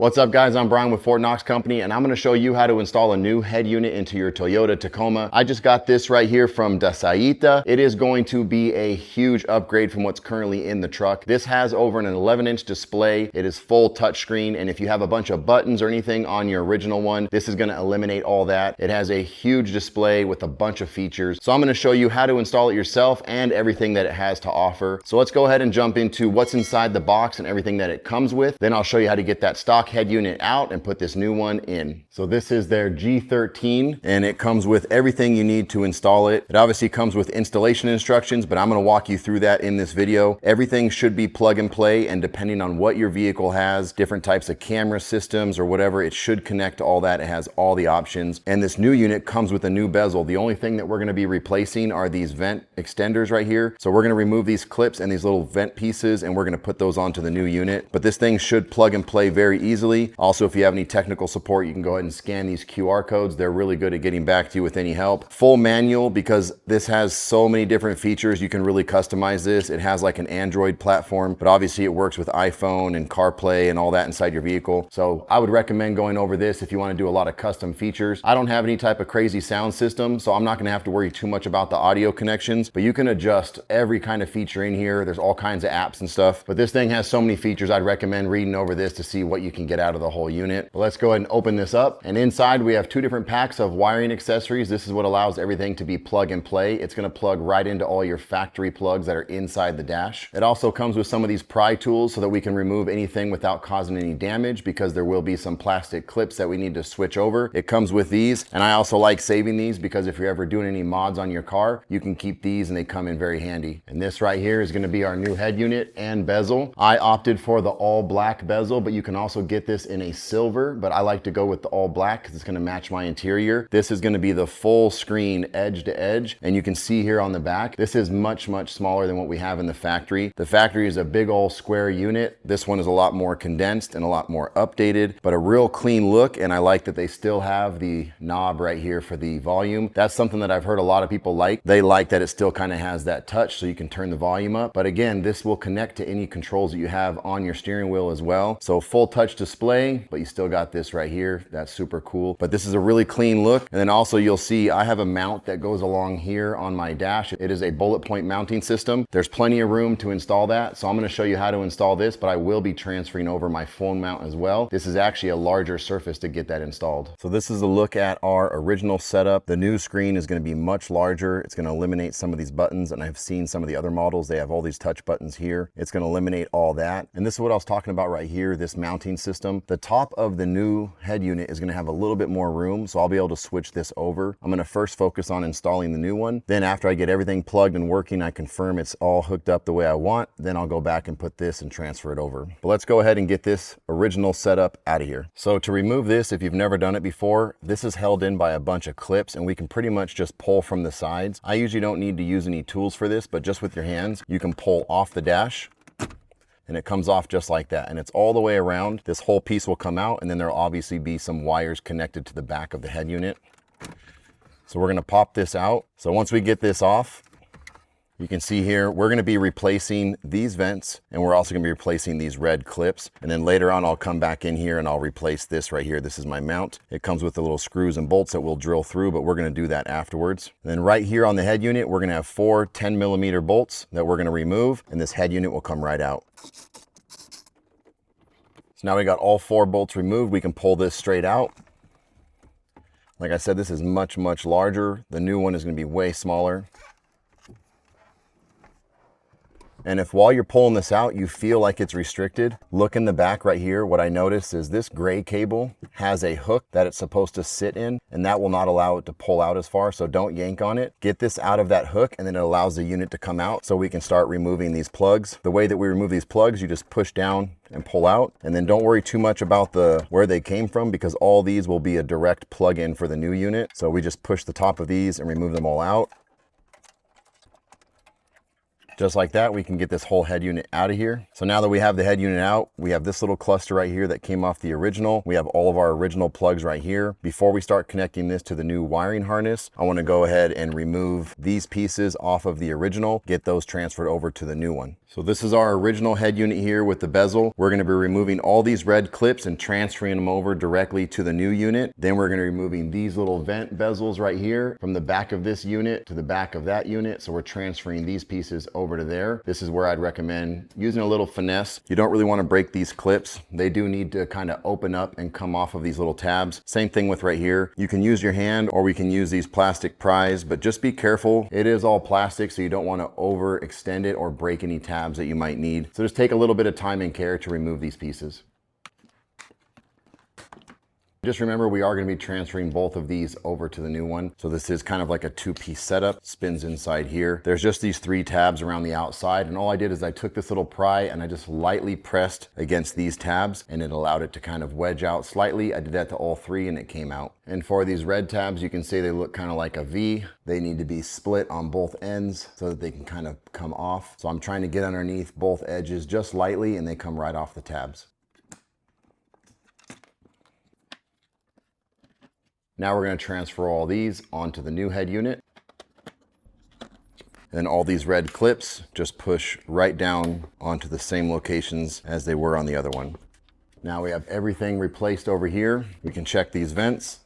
What's up guys, I'm Brian with Fort Knox Company and I'm going to show you how to install a new head unit into your Toyota Tacoma. I just got this right here from Dasaita. It is going to be a huge upgrade from what's currently in the truck. This has over an 11-inch display. It is full touchscreen, and if you have a bunch of buttons or anything on your original one, this is going to eliminate all that. It has a huge display with a bunch of features. So I'm going to show you how to install it yourself and everything that it has to offer. So let's go ahead and jump into what's inside the box and everything that it comes with. Then I'll show you how to get that stock head unit out and put this new one in. So this is their G13 and it comes with everything you need to install it. It obviously comes with installation instructions, but I'm going to walk you through that in this video. Everything should be plug and play, and depending on what your vehicle has, different types of camera systems or whatever, it should connect to all that. It has all the options, and this new unit comes with a new bezel. The only thing that we're going to be replacing are these vent extenders right here. So we're going to remove these clips and these little vent pieces, and we're going to put those onto the new unit. But this thing should plug and play very easily. Also, if you have any technical support, you can go ahead and scan these QR codes. They're really good at getting back to you with any help. Full manual, because this has so many different features. You can really customize this. It has like an Android platform, but obviously it works with iPhone and CarPlay and all that inside your vehicle. So I would recommend going over this if you want to do a lot of custom features. I don't have any type of crazy sound system, so I'm not going to have to worry too much about the audio connections, but you can adjust every kind of feature in here. There's all kinds of apps and stuff, but this thing has so many features. I'd recommend reading over this to see what you can get out of the whole unit. But let's go ahead and open this up. And inside we have two different packs of wiring accessories. This is what allows everything to be plug and play. It's going to plug right into all your factory plugs that are inside the dash. It also comes with some of these pry tools so that we can remove anything without causing any damage, because there will be some plastic clips that we need to switch over. It comes with these, and I also like saving these because if you're ever doing any mods on your car, you can keep these and they come in very handy. And this right here is going to be our new head unit and bezel. I opted for the all black bezel, but you can also get this in a silver, but I like to go with the all black because it's going to match my interior. This is going to be the full screen edge to edge, and you can see here on the back, this is much smaller than what we have in the factory. The factory is a big old square unit. This one is a lot more condensed and a lot more updated, but a real clean look. And I like that they still have the knob right here for the volume. That's something that I've heard a lot of people like. They like that it still kind of has that touch so you can turn the volume up. But again, this will connect to any controls that you have on your steering wheel as well. So full touch display, but you still got this right here. That's super cool. But this is a really clean look. And then also you'll see I have a mount that goes along here on my dash. It is a bullet point mounting system. There's plenty of room to install that. So I'm going to show you how to install this, but I will be transferring over my phone mount as well. This is actually a larger surface to get that installed. So this is a look at our original setup. The new screen is going to be much larger. It's going to eliminate some of these buttons, and I've seen some of the other models. They have all these touch buttons here. It's going to eliminate all that. And this is what I was talking about right here, this mounting system. The top of the new head unit is going to have a little bit more room, so I'll be able to switch this over. I'm going to first focus on installing the new one. Then after I get everything plugged and working, I confirm it's all hooked up the way I want. Then I'll go back and put this and transfer it over. But let's go ahead and get this original setup out of here. So to remove this, if you've never done it before, this is held in by a bunch of clips, and we can pretty much just pull from the sides. I usually don't need to use any tools for this, but just with your hands, you can pull off the dash and it comes off just like that. And it's all the way around. This whole piece will come out, and then there'll obviously be some wires connected to the back of the head unit. So we're gonna pop this out. So once we get this off, you can see here, we're gonna be replacing these vents, and we're also gonna be replacing these red clips. And then later on, I'll come back in here and I'll replace this right here. This is my mount. It comes with the little screws and bolts that we'll drill through, but we're gonna do that afterwards. And then right here on the head unit, we're gonna have 4 10mm bolts that we're gonna remove, and this head unit will come right out. So now we got all 4 bolts removed. We can pull this straight out. Like I said, this is much larger. The new one is gonna be way smaller. And if while you're pulling this out, you feel like it's restricted, look in the back right here. What I noticed is this gray cable has a hook that it's supposed to sit in, and that will not allow it to pull out as far. So don't yank on it. Get this out of that hook, and then it allows the unit to come out so we can start removing these plugs. The way that we remove these plugs, you just push down and pull out, and then don't worry too much about where they came from, because all these will be a direct plug-in for the new unit. So we just push the top of these and remove them all out. Just like that, we can get this whole head unit out of here. So now that we have the head unit out, we have this little cluster right here that came off the original. We have all of our original plugs right here. Before we start connecting this to the new wiring harness, I want to go ahead and remove these pieces off of the original, get those transferred over to the new one. So this is our original head unit here with the bezel. We're going to be removing all these red clips and transferring them over directly to the new unit. Then we're going to be removing these little vent bezels right here from the back of this unit to the back of that unit. So we're transferring these pieces over to there. This is where I'd recommend using a little finesse. You don't really want to break these clips. They do need to kind of open up and come off of these little tabs. Same thing with right here. You can use your hand or we can use these plastic pries, but just be careful. It is all plastic, so you don't want to overextend it or break any tabs that you might need. So just take a little bit of time and care to remove these pieces. Just remember, we are going to be transferring both of these over to the new one. So this is kind of like a two-piece setup. Spins inside here. There's just these 3 tabs around the outside. And all I did is I took this little pry and I just lightly pressed against these tabs and it allowed it to kind of wedge out slightly. I did that to all 3 and it came out. And for these red tabs, you can see they look kind of like a V. They need to be split on both ends so that they can kind of come off. So I'm trying to get underneath both edges just lightly and they come right off the tabs. Now we're going to transfer all these onto the new head unit. And all these red clips just push right down onto the same locations as they were on the other one. Now we have everything replaced over here. We can check these vents.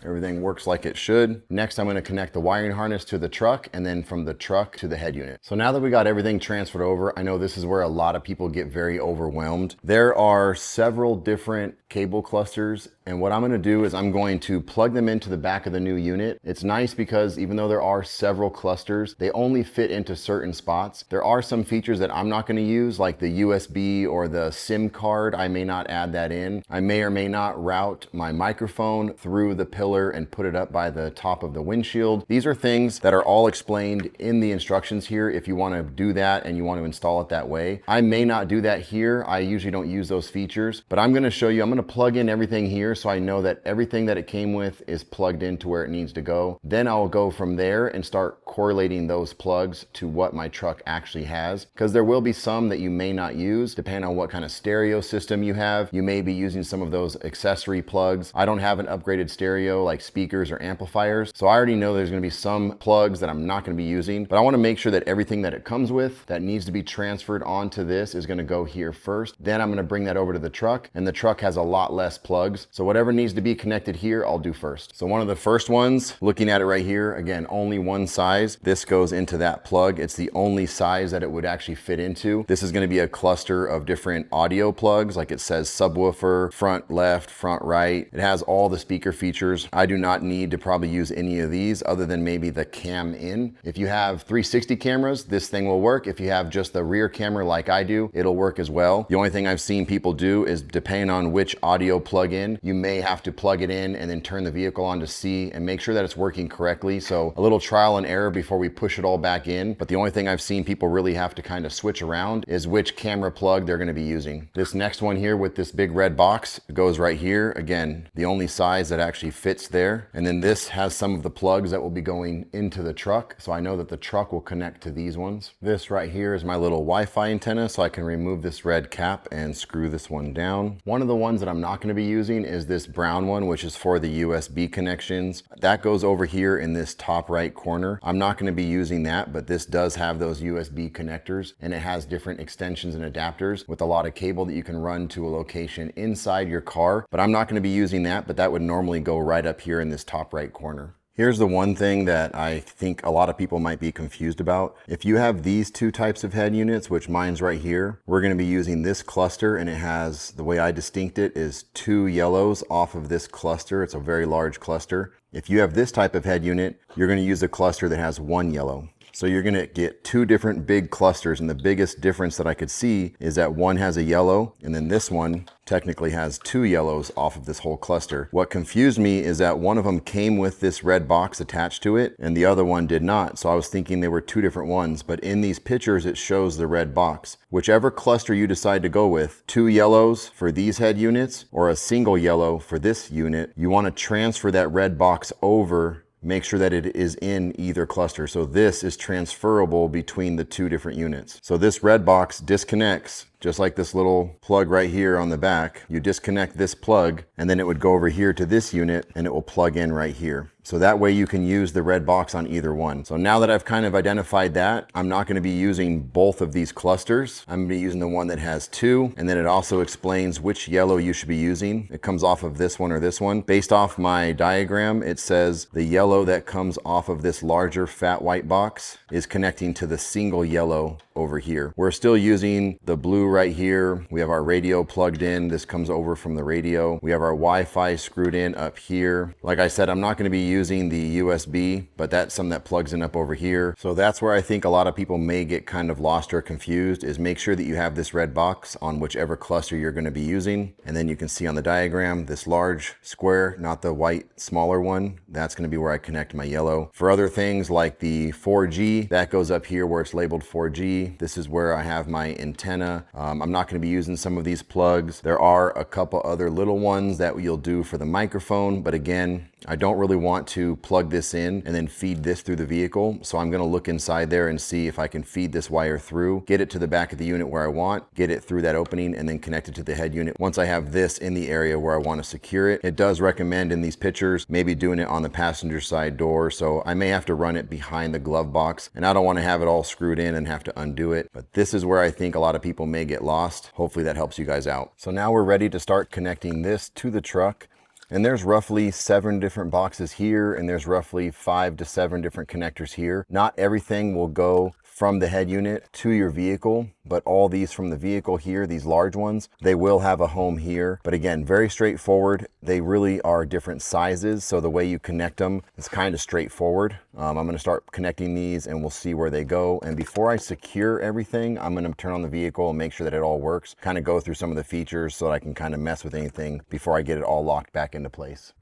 Everything works like it should. Next, I'm going to connect the wiring harness to the truck and then from the truck to the head unit. So now that we got everything transferred over, I know this is where a lot of people get very overwhelmed. There are several different cable clusters, and what I'm going to do is I'm going to plug them into the back of the new unit. It's nice because even though there are several clusters, they only fit into certain spots. There are some features that I'm not going to use, like the USB or the SIM card. I may not add that in. I may or may not route my microphone through the pillar and put it up by the top of the windshield. These are things that are all explained in the instructions here if you want to do that and you want to install it that way. I may not do that here. I usually don't use those features, but I'm going to show you. I'm going to plug in everything here so I know that everything that it came with is plugged into where it needs to go. Then I'll go from there and start correlating those plugs to what my truck actually has, because there will be some that you may not use depending on what kind of stereo system you have. You may be using some of those accessory plugs. I don't have an upgraded stereo like speakers or amplifiers, so I already know there's going to be some plugs that I'm not going to be using, but I want to make sure that everything that it comes with that needs to be transferred onto this is going to go here first. Then I'm going to bring that over to the truck, and the truck has a lot less plugs, so whatever needs to be connected here I'll do first. So one of the first ones, looking at it right here, again, only one size. This goes into that plug. It's the only size that it would actually fit into. This is going to be a cluster of different audio plugs, like it says subwoofer, front left, front right. It has all the speaker features. I do not need to probably use any of these other than maybe the cam in. If you have 360 cameras, this thing will work. If you have just the rear camera like I do, it'll work as well. The only thing I've seen people do is, depending on which audio plug in, you may have to plug it in and then turn the vehicle on to see and make sure that it's working correctly. So a little trial and error before we push it all back in. But the only thing I've seen people really have to kind of switch around is which camera plug they're going to be using. This next one here with this big red box goes right here. Again, the only size that actually fits there. And then this has some of the plugs that will be going into the truck. So I know that the truck will connect to these ones. This right here is my little Wi-Fi antenna, so I can remove this red cap and screw this one down. One of the ones that I'm not going to be using is this brown one, which is for the USB connections. That goes over here in this top right corner. I'm not going to be using that, but this does have those USB connectors, and it has different extensions and adapters with a lot of cable that you can run to a location inside your car. But I'm not going to be using that, but that would normally go right up here in this top right corner. Here's the one thing that I think a lot of people might be confused about. If you have these two types of head units, which mine's right here, we're going to be using this cluster, and it has, the way I distinct it, is 2 yellows off of this cluster. It's a very large cluster. If you have this type of head unit, you're going to use a cluster that has 1 yellow. So you're going to get 2 different big clusters, and the biggest difference that I could see is that one has a yellow, and then this one technically has 2 yellows off of this whole cluster. What confused me is that one of them came with this red box attached to it, and the other one did not. So I was thinking they were 2 different ones, but in these pictures it shows the red box. Whichever cluster you decide to go with, 2 yellows for these head units or a single yellow for this unit, you want to transfer that red box over make sure that it is in either cluster. So this is transferable between the two different units. So this red box disconnects just like this little plug right here on the back. You disconnect this plug and then it would go over here to this unit and it will plug in right here. So that way you can use the red box on either one. So now that I've kind of identified that, I'm not going to be using both of these clusters. I'm going to be using the one that has two, and then it also explains which yellow you should be using. It comes off of this one or this one. Based off my diagram, it says the yellow that comes off of this larger fat white box is connecting to the single yellow over here. We're still using the blue right here. We have our radio plugged in. This comes over from the radio. We have our Wi-Fi screwed in up here. Like I said, I'm not going to be using the USB, but that's something that plugs in up over here. So that's where I think a lot of people may get kind of lost or confused, is make sure that you have this red box on whichever cluster you're going to be using. And then you can see on the diagram, this large square, not the white smaller one, that's going to be where I connect my yellow. For other things like the 4G, that goes up here where it's labeled 4G. This is where I have my antenna. I'm not going to be using some of these plugs. There are a couple other little ones that you'll do for the microphone, but again, I don't really want to plug this in and then feed this through the vehicle. So I'm going to look inside there and see if I can feed this wire through, get it to the back of the unit where I want, get it through that opening, and then connect it to the head unit. Once I have this in the area where I want to secure it, it does recommend in these pictures maybe doing it on the passenger side door. So I may have to run it behind the glove box, and I don't want to have it all screwed in and have to undo it. But this is where I think a lot of people may get lost. Hopefully that helps you guys out. So now we're ready to start connecting this to the truck. And there's roughly 7 different boxes here, and there's roughly 5 to 7 different connectors here. Not everything will go from the head unit to your vehicle, but all these from the vehicle here, these large ones, they will have a home here. But again, very straightforward. They really are different sizes, so the way you connect them is kind of straightforward. I'm going to start connecting these and we'll see where they go. And before I secure everything, I'm going to turn on the vehicle and make sure that it all works, kind of go through some of the features so that I can kind of mess with anything before I get it all locked back into place.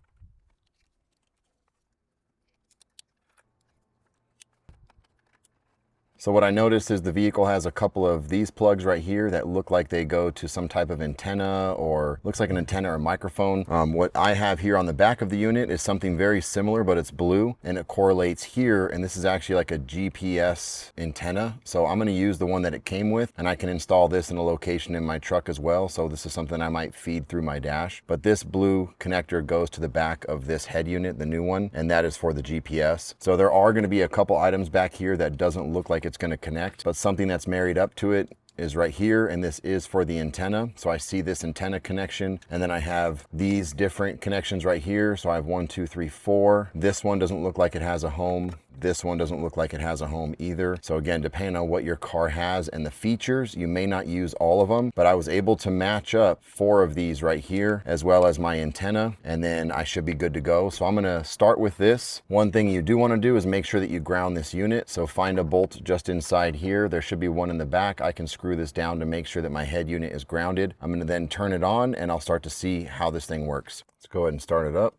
So what I noticed is the vehicle has a couple of these plugs right here that look like they go to some type of antenna, or looks like an antenna or a microphone. What I have here on the back of the unit is something very similar, but it's blue and it correlates here. And this is actually like a GPS antenna. So I'm going to use the one that it came with, and I can install this in a location in my truck as well. So this is something I might feed through my dash. But this blue connector goes to the back of this head unit, the new one, and that is for the GPS. So there are going to be a couple items back here that doesn't look like it's going to connect, but something that's married up to it is right here, and this is for the antenna. So I see this antenna connection, and then I have these different connections right here. So I have 1, 2, 3, 4. This one doesn't look like it has a home. This one doesn't look like it has a home either. So again, depending on what your car has and the features, you may not use all of them, but I was able to match up 4 of these right here, as well as my antenna, and then I should be good to go. So I'm gonna start with this. One thing you do wanna do is make sure that you ground this unit. So find a bolt just inside here. There should be one in the back. I can screw this down to make sure that my head unit is grounded. I'm gonna then turn it on and I'll start to see how this thing works. Let's go ahead and start it up.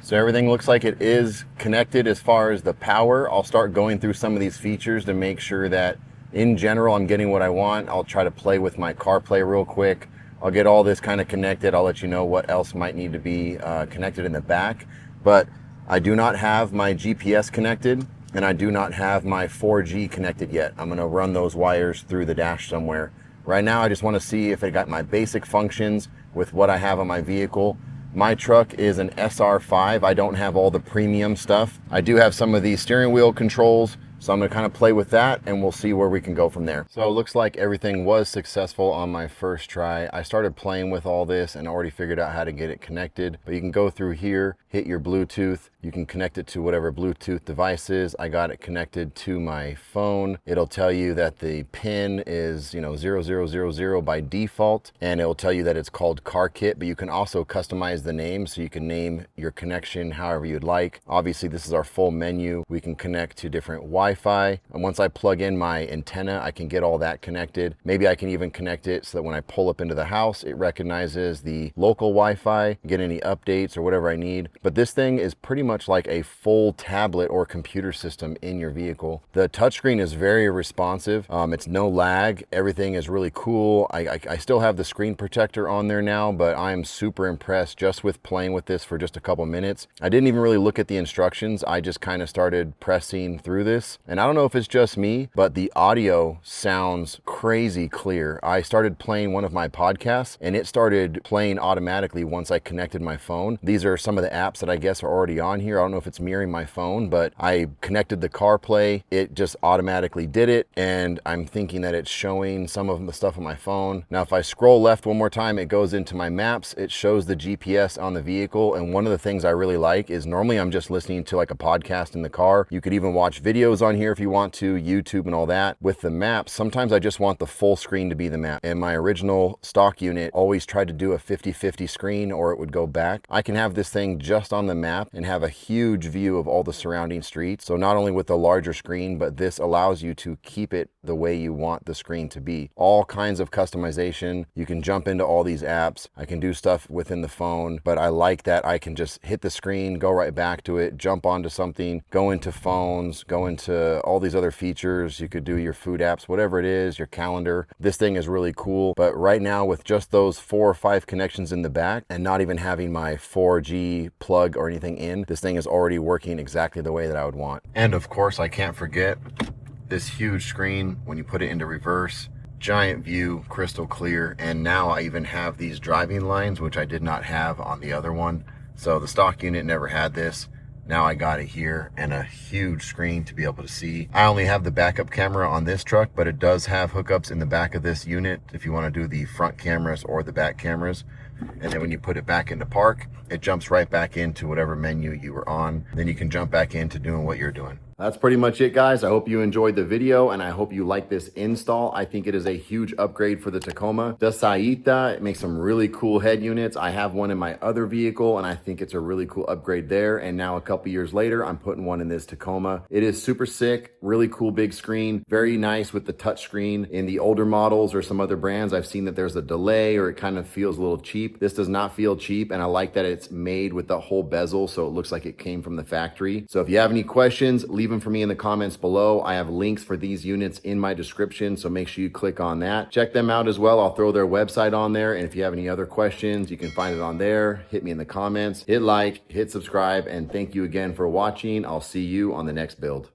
So everything looks like it is connected as far as the power. I'll start going through some of these features to make sure that in general I'm getting what I want. I'll try to play with my CarPlay real quick. I'll get all this kind of connected. I'll let you know what else might need to be connected in the back. But I do not have my GPS connected, and I do not have my 4G connected yet. I'm gonna run those wires through the dash somewhere. Right now I just wanna see if it got my basic functions with what I have on my vehicle. My truck is an SR5. I don't have all the premium stuff. I do have some of these steering wheel controls, so I'm gonna kind of play with that and we'll see where we can go from there. So it looks like everything was successful on my first try. I started playing with all this and already figured out how to get it connected, but you can go through here, hit your Bluetooth, you can connect it to whatever Bluetooth device is. I got it connected to my phone. It'll tell you that the pin is 0000 by default, and it'll tell you that it's called Car Kit, but you can also customize the name, so you can name your connection however you'd like. Obviously this is our full menu. We can connect to different Wi-Fi Wi-Fi. And once I plug in my antenna, I can get all that connected. Maybe I can even connect it so that when I pull up into the house, it recognizes the local Wi-Fi, get any updates or whatever I need. But this thing is pretty much like a full tablet or computer system in your vehicle. The touchscreen is very responsive. It's no lag. Everything is really cool. I still have the screen protector on there now, but I am super impressed just with playing with this for just a couple minutes. I didn't even really look at the instructions. I just kind of started pressing through this. And I don't know if it's just me, but the audio sounds crazy clear. I started playing one of my podcasts and it started playing automatically once I connected my phone. These are some of the apps that I guess are already on here. I don't know if it's mirroring my phone, but I connected the CarPlay. It just automatically did it. And I'm thinking that it's showing some of the stuff on my phone. Now, if I scroll left one more time, it goes into my maps. It shows the GPS on the vehicle. And one of the things I really like is normally I'm just listening to like a podcast in the car. You could even watch videos on here if you want to, YouTube and all that. With the maps, sometimes I just want the full screen to be the map. And my original stock unit always tried to do a 50-50 screen or it would go back. I can have this thing just on the map and have a huge view of all the surrounding streets. So not only with the larger screen, but this allows you to keep it the way you want the screen to be. All kinds of customization. You can jump into all these apps. I can do stuff within the phone, but I like that I can just hit the screen, go right back to it, jump onto something, go into phones, go into all these other features. You could do your food apps, whatever it is, your calendar. This thing is really cool. But right now with just those 4 or 5 connections in the back and not even having my 4G plug or anything in, this thing is already working exactly the way that I would want. And of course, I can't forget this huge screen when you put it into reverse. Giant view, crystal clear. And now I even have these driving lines, which I did not have on the other one. So the stock unit never had this. Now I got it here and a huge screen to be able to see. I only have the backup camera on this truck, but it does have hookups in the back of this unit if you want to do the front cameras or the back cameras. And then when you put it back into park, it jumps right back into whatever menu you were on. Then you can jump back into doing what you're doing. That's pretty much it, guys. I hope you enjoyed the video and I hope you like this install. I think it is a huge upgrade for the Tacoma. Dasaita, it makes some really cool head units. I have one in my other vehicle and I think it's a really cool upgrade there. And now a couple years later, I'm putting one in this Tacoma. It is super sick, really cool big screen, very nice with the touch screen. In the older models or some other brands, I've seen that there's a delay or it kind of feels a little cheap. This does not feel cheap and I like that it's made with the whole bezel so it looks like it came from the factory. So if you have any questions, leave them for me in the comments below. I have links for these units in my description, so make sure you click on that. Check them out as well. I'll throw their website on there, and if you have any other questions, you can find it on there. Hit me in the comments, hit like, hit subscribe, and thank you again for watching. I'll see you on the next build.